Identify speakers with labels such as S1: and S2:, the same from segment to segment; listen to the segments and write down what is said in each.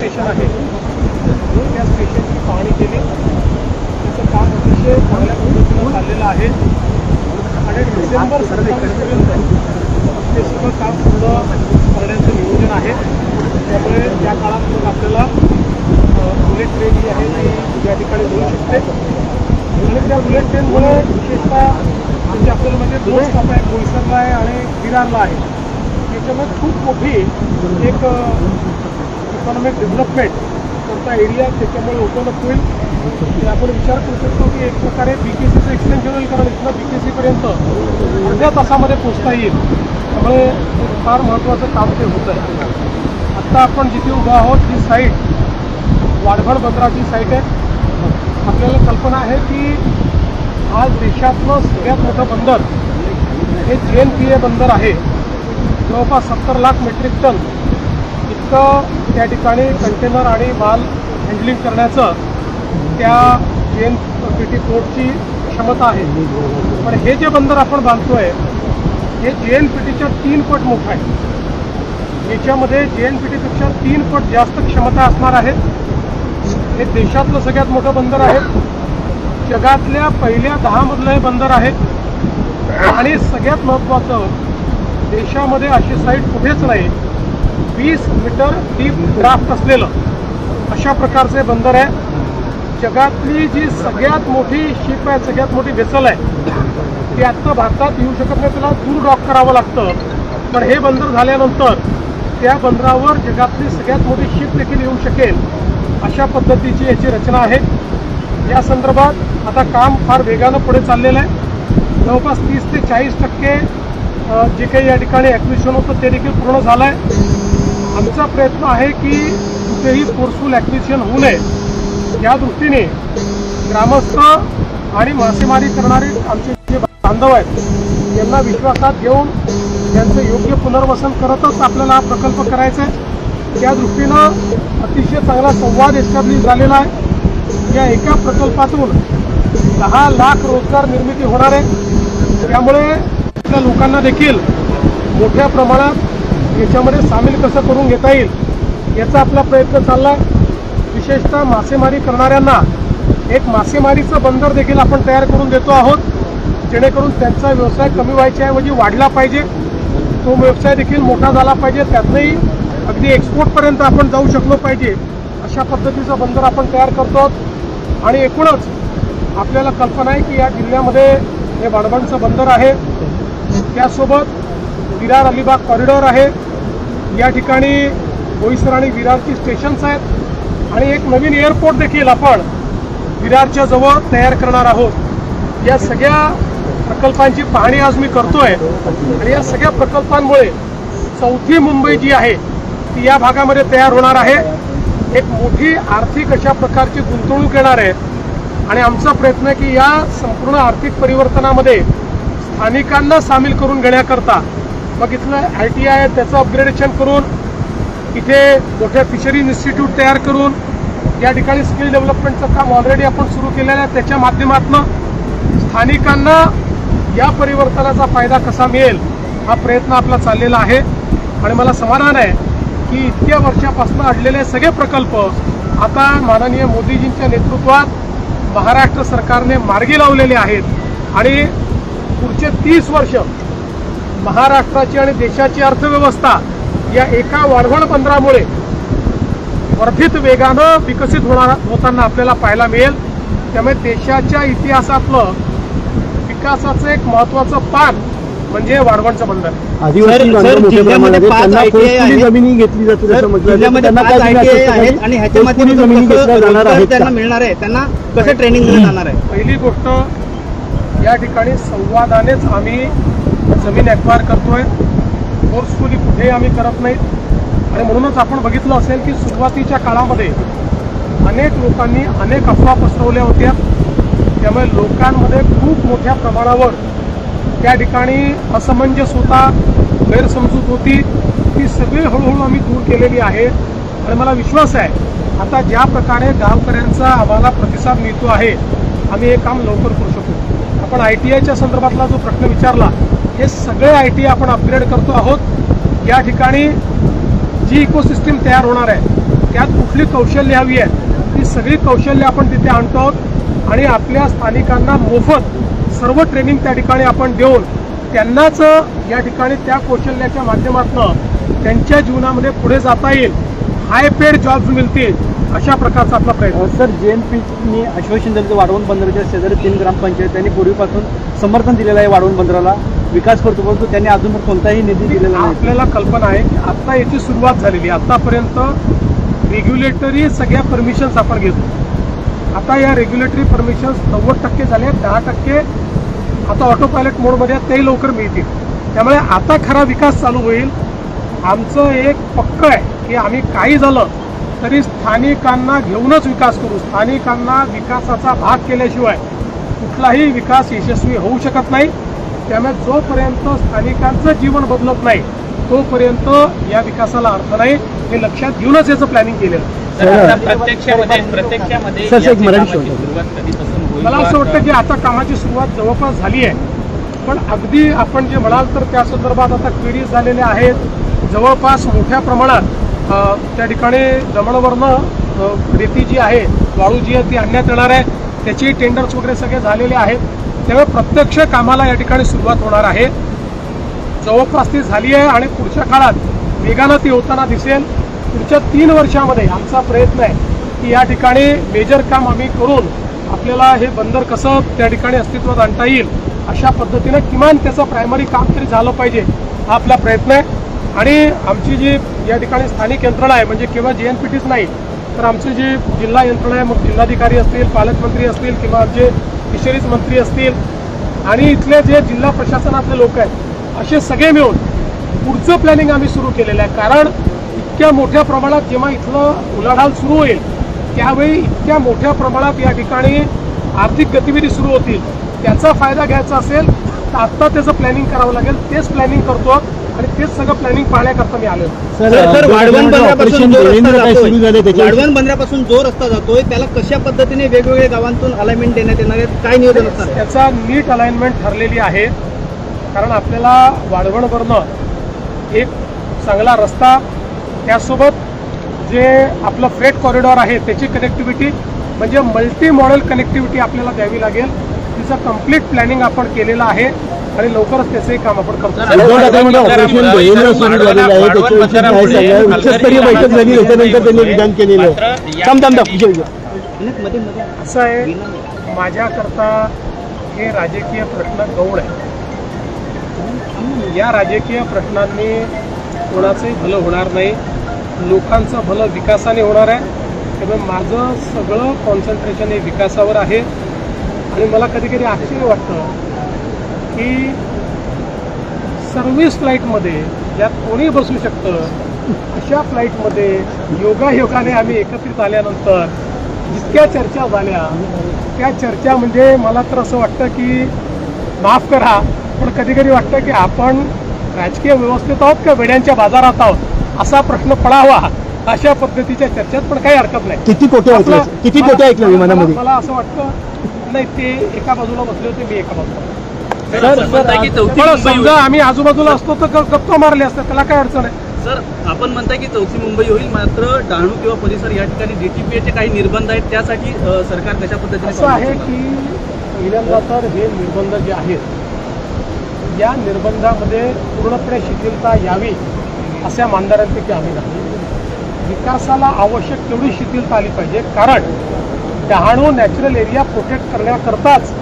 S1: Station आहे त्या स्टेशनची पाहणी केली. त्याचं काम अतिशय चांगल्या पद्धतीनं चाललेलं आहे आणि डिसेंबर 27पर्यंत ते सगळं काम पूर्ण करण्याचं नियोजन आहे. त्यामुळे या काळात मग आपल्याला बुलेट ट्रेन जी आहे ती या ठिकाणी मिळू शकते आणि त्या बुलेट ट्रेनमुळे विशेषतः म्हणजे आपल्याला म्हणजे दोन स्टॉप आहे, बोईसरला आहे आणि विरारला आहे. त्याच्यामध्ये खूप मोठी एक इकॉनॉमिक डेव्हलपमेंट कोणता एरिया त्याच्यामुळे ओपन अप होईल. आपण विचार करू शकतो की एक प्रकारे BKCचं एक्सटेन्शन होईल, कारण इथनं BKCपर्यंत अर्ध्या तासामध्ये पोचता येईल. त्यामुळे फार महत्त्वाचं काम ते होतं आहे. आत्ता आपण जिथे उभा आहोत ही साईट वाढवण बंदराची साईट आहे. आपल्याला कल्पना आहे की आज देशातलं सगळ्यात मोठं बंदर हे JNPA बंदर आहे. जवळपास 70 लाख मेट्रिक टन इतकं त्या ठिकाणी कंटेनर आणि माल हँडलिंग करण्याचं त्या JNPT पोर्टची क्षमता आहे. पण हे जे बंदर आपण बांधतोय हे JNPTच्या 3 पट मोठं आहे. याच्यामध्ये JNPTपेक्षा 3 पट जास्त क्षमता असणार आहे. हे देशातलं सगळ्यात मोठं बंदर आहे. जगातल्या पहिल्या 10 मधलं हे बंदर आहे आणि सगळ्यात महत्त्वाचं देशामध्ये अशी साईट कुठेच नाही. 20 मीटर डीप ड्राफ्ट असलेलं अशा प्रकारचे बंदर आहे. जगातली जी सगळ्यात मोठी शिप आहे, सगळ्यात मोठी व्हेसल आहे, ती आत्ता भारतात येऊ शकत नाही, त्याला दूर डॉक करावं लागतं. पण हे बंदर झाल्यानंतर त्या बंदरावर जगातली सगळ्यात मोठी शिप देखील येऊ शकेल अशा पद्धतीची याची रचना आहे. या संदर्भात आता काम फार वेगानं पुढे चाललेलं आहे. जवळपास 30 ते 40% जे काही या ठिकाणी ॲक्विजिशन होतं ते देखील पूर्ण झालं आहे. आमचा प्रयत्न आहे की कुठेही फोर्सफुल ॲक्विजिशन होऊ नये या दृष्टीने ग्रामस्थ आणि मासेमारी करणारे आमचे जे बांधव आहेत यांना विश्वासात घेऊन त्यांचं योग्य पुनर्वसन करतच आपल्याला हा प्रकल्प करायचा आहे. त्या दृष्टीनं अतिशय चांगला संवाद एस्टॅब्लिश झालेला आहे. या एका प्रकल्पातून 10 लाख रोजगार निर्मिती होणार आहे. त्यामुळे आपल्या लोकांना देखील मोठ्या प्रमाणात याच्यामध्ये सामील कसं करून घेता येईल याचा आपला प्रयत्न चालला आहे. विशेषतः मासेमारी करणाऱ्यांना एक मासेमारीचं बंदर देखील आपण तयार करून देतो आहोत, जेणेकरून त्यांचा व्यवसाय कमी व्हायच्याऐवजी वाढला पाहिजे, तो व्यवसाय देखील मोठा झाला पाहिजे, त्यातनंही अगदी एक्सपोर्टपर्यंत आपण जाऊ शकलो पाहिजे अशा पद्धतीचं बंदर आपण तयार करतो. आणि एकूणच आपल्याला कल्पना आहे की या जिल्ह्यामध्ये हे वाढवणचं बंदर आहे, त्यासोबत विरार अलिबाग कॉरिडॉर आहे. या ठिकाणी बोईसर आणि विरारची स्टेशन्स आहेत आणि एक नवीन एअरपोर्ट देखील आपण विरारच्या जवळ तयार करणार आहोत. या सगळ्या प्रकल्पांची पाहणी आज मी करतोय आणि या सगळ्या प्रकल्पांमुळे चौथी मुंबई जी आहे ती या भागामध्ये तयार होणार आहे. एक मोठी आर्थिक अशा प्रकारची गुंतवणूक येणार आहे आणि आमचा प्रयत्न आहे की या संपूर्ण आर्थिक परिवर्तनामध्ये स्थानिकांना सामील करून घेण्याकरता मग इथलं ITI आहे त्याचं अपग्रेडेशन करून इथे मोठ्या फिशरी इन्स्टिट्यूट तयार करून या ठिकाणी स्किल डेव्हलपमेंटचं काम ऑलरेडी आपण सुरू केलेलं आहे. त्याच्या माध्यमातून स्थानिकांना या परिवर्तनाचा फायदा कसा मिळेल हा प्रयत्न आपला चाललेला आहे. आणि मला समाधान आहे की इतक्या वर्षापासून अडलेले सगळे प्रकल्प आता माननीय मोदीजींच्या नेतृत्वात महाराष्ट्र सरकारने मार्गी लावलेले आहेत आणि पुढचे 30 वर्ष महाराष्ट्राची आणि देशाची अर्थव्यवस्था या एका वाढवण बंदरामुळे वर्धित वेगानं विकसित होताना आपल्याला पाहायला मिळेल. त्यामुळे देशाच्या इतिहासातलं विकासाचं एक महत्त्वाचं पान म्हणजे वाढवणचं बंदर.
S2: जमिनी घेतली जाते आणि ह्याच्यामध्ये त्यांना मिळणार आहे, त्यांना कसं ट्रेनिंग दिलं जाणार आहे.
S1: पहिली गोष्ट या ठिकाणी संवादानेच आम्ही जमीन ॲक्वायर करतोय, फोर्सफुली कुठेही आम्ही करत नाहीत. आणि म्हणूनच आपण बघितलं असेल की सुरुवातीच्या काळामध्ये अनेक लोकांनी अनेक अफवा पसरवल्या होत्या. त्यामुळे लोकांमध्ये खूप मोठ्या प्रमाणावर त्या ठिकाणी असमंजस होता, गैरसमजूत होती, ती सगळी हळूहळू आम्ही दूर केलेली आहे. आणि मला विश्वास आहे आता ज्या प्रकारे गावकऱ्यांचा आम्हाला प्रतिसाद मिळतो आहे आम्ही हे काम लवकर करू शकतो. आपण ITIच्या संदर्भातला जो प्रश्न विचारला, हे सगळे ITI आपण अपग्रेड करतो आहोत. या ठिकाणी जी इकोसिस्टीम तयार होणार आहे त्यात कुठली कौशल्य हवी आहे ती सगळी कौशल्य आपण तिथे आणतो आणि आपल्या स्थानिकांना मोफत सर्व ट्रेनिंग त्या ठिकाणी आपण देऊन त्यांनाच या ठिकाणी त्या कौशल्याच्या माध्यमातून त्यांच्या जीवनामध्ये पुढे जाता येईल, हाय पेड जॉब्स मिळतील, अशा प्रकारचा आपला प्रयत्न.
S2: सर, JNPTने आश्वासन दिलं वाढवण बंदराच्या शेजारी 3 ग्रामपंचायत त्यांनी पूर्वीपासून समर्थन दिलेलं आहे वाढवण बंदराला, विकास करतो, परंतु त्यांनी अजून कोणताही निधी दिलेला नाही.
S1: आपल्याला कल्पना आहे की आता याची सुरुवात झालेली आहे. आतापर्यंत रेग्युलेटरी सगळ्या परमिशन्स आपण घेतो. आता या रेग्युलेटरी परमिशन्स 90% झाले, 10% आता ऑटो पायलट मोडमध्ये तेही लवकर मिळतील. त्यामुळे आता खरा विकास चालू होईल. आमचं एक पक्क आहे की आम्ही काही झालं तरी स्थानिकांना घेऊनच विकास करू. स्थानिकांना विकासाचा भाग केल्याशिवाय कुठलाही विकास यशस्वी होऊ शकत नाही. त्यामुळे जोपर्यंत स्थानिकांचं जीवन बदलत नाही तोपर्यंत या विकासाला अर्थ नाही, हे लक्षात घेऊनच याचं प्लॅनिंग केलेलं. मला असं वाटतं की आता कामाची सुरुवात जवळपास झाली आहे, पण अगदी आपण जे म्हणाल तर त्या संदर्भात आता क्वेरीज झालेल्या आहेत. जवळपास मोठ्या प्रमाणात त्या ठिकाणी जमिनीवरनं रेती जी आहे, वाळू जी आहे ती आणण्यात येणार आहे. त्याची टेंडर्स वगैरे सगळे झालेले आहेत. त्यामुळे प्रत्यक्ष कामाला या ठिकाणी सुरुवात होणार आहे. जवळपास ती झाली आहे आणि पुढच्या काळात वेगानं ती होताना दिसेल. पुढच्या 3 वर्षामध्ये आमचा प्रयत्न आहे की या ठिकाणी मेजर काम आम्ही करून आपल्याला हे बंदर कसं त्या ठिकाणी अस्तित्वात आणता येईल अशा पद्धतीनं किमान त्याचं प्रायमरी काम तरी झालं पाहिजे, हा आपला प्रयत्न आहे. आणि आमची जी या ठिकाणी स्थानिक यंत्रणा आहे, म्हणजे केवळ JNPTच नाही तर आमची जी जिल्हा यंत्रणा आहे, मग जिल्हाधिकारी असतील, पालकमंत्री असतील किंवा आमचे फिशरीज मंत्री असतील आणि इथले जे जिल्हा प्रशासनातले लोक आहेत, असे सगळे मिळून पुढचं प्लॅनिंग आम्ही सुरू केलेलं आहे. कारण इतक्या मोठ्या प्रमाणात जेव्हा इथलं उलाढाल सुरू होईल त्यावेळी इतक्या मोठ्या प्रमाणात या ठिकाणी आर्थिक गतिविधी सुरू होतील. त्याचा फायदा घ्यायचा असेल तर आत्ता त्याचं प्लॅनिंग करावं लागेल. तेच प्लॅनिंग करतो आणि तेच सगळं प्लॅनिंग पाहण्याकरता मी आलो.
S2: सर, वाढवण बंदरापासून जो रस्ता जातोय त्याला कशा पद्धतीने वेगवेगळ्या गावांतून अलाइनमेंट देण्यात येणार आहे, काय नियोजन असणार?
S1: त्याचा नीट अलाइनमेंट ठरलेली आहे. कारण आपल्याला वाढवणवरनं एक चांगला रस्ता, त्यासोबत जे आपलं फ्रेट कॉरिडॉर आहे त्याची कनेक्टिव्हिटी म्हणजे मल्टी मॉडेल कनेक्टिव्हिटी आपल्याला द्यावी लागेल. तिचं कम्प्लीट प्लॅनिंग आपण केलेलं आहे आणि लवकरच त्याचंही काम आपण करतो.
S2: उच्चस्तरीय बैठक झाली त्याच्यानंतर त्यांनी विधान केलेलं
S1: असं आहे, माझ्याकरता हे राजकीय प्रश्न गौण आहे. या राजकीय प्रश्नांनी कोणाचंही भलं होणार नाही, लोकांचं भलं विकासाने होणार आहे. त्यामुळे माझं सगळं कॉन्सन्ट्रेशन हे विकासावर आहे. आणि मला कधी कधी आश्चर्य वाटतं की सर्व्हिस फ्लाईटमध्ये ज्यात कोणी बसू शकतं अशा फ्लाईटमध्ये योगायोगाने आम्ही एकत्रित आल्यानंतर जितक्या चर्चा झाल्या त्या चर्चा म्हणजे मला तर असं वाटतं की माफ करा पण कधी कधी वाटतं की आपण राजकीय व्यवस्थेत आहोत का वेड्यांच्या बाजारात आहोत असा प्रश्न पडावा. अशा पद्धतीच्या चर्चेत पण काही हरकत नाही.
S2: किती कोटी ऐकलं विमानामध्ये?
S1: मला असं वाटतं नाही, ते एका बाजूला बसले होते, मी एका बाजूला. समजा आम्ही आजूबाजूला असतो तर गप्पा मारले असते, त्याला काय अडचण आहे?
S2: सर, आपण म्हणताय की चौथी मुंबई होईल, मात्र डहाणू किंवा परिसर या ठिकाणी DTPAचे काही निर्बंध आहेत, त्यासाठी सरकार कशा पद्धतीने?
S1: असं आहे की पहिल्यांदा तर हे निर्बंध जे आहेत या निर्बंधामध्ये पूर्णपणे शिथिलता यावी अशा मानणाऱ्यांपैकी आम्ही नाही. विकासाला आवश्यक तेवढी शिथिलता आली पाहिजे. कारण डहाणू नॅचरल एरिया प्रोटेक्ट करण्याकरताच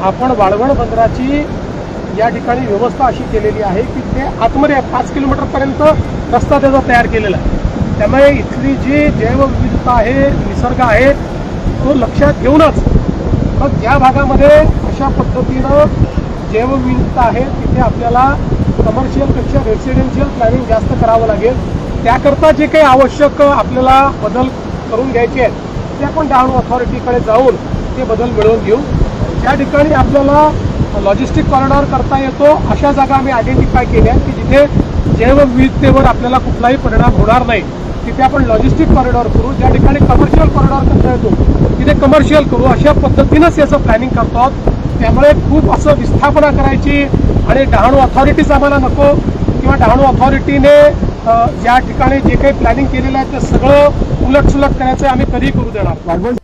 S1: आपण वाळवण बंदराची या ठिकाणी व्यवस्था अशी केलेली आहे की ते आतमध्ये 5 किलोमीटरपर्यंत रस्ता त्याचा तयार केलेला आहे. त्यामुळे इथली जी जैवविविधता आहे, निसर्ग आहे, तो लक्षात घेऊनच मग या भागामध्ये अशा पद्धतीनं जैवविविधता आहे तिथे आपल्याला कमर्शियलपेक्षा रेसिडेन्शियल प्लॅनिंग जास्त करावं लागेल. त्याकरता जे काही आवश्यक आपल्याला बदल करून घ्यायचे आहेत ते आपण डहाणू अथॉरिटीकडे जाऊन ते बदल मिळवून घेऊ. ज्या ठिकाणी आपल्याला लॉजिस्टिक कॉरिडॉर करता येतो अशा जागा आम्ही आयडेंटिफाय केल्या की जिथे जैवविविधतेवर आपल्याला कुठलाही परिणाम होणार नाही तिथे आपण लॉजिस्टिक कॉरिडॉर करू. ज्या ठिकाणी कमर्शियल कॉरिडॉर करता येतो तिथे कमर्शियल करू. अशा पद्धतीनंच याचं प्लॅनिंग करतो आहोत. त्यामुळे खूप असं विस्थापना करायची आणि डहाणू अथॉरिटीज आम्हाला नको किंवा डहाणू अथॉरिटीने ज्या ठिकाणी जे काही प्लॅनिंग केलेलं आहे ते सगळं उलटसुलट करायचं आम्ही कधीही करू देणार नाही.
S2: वाढवण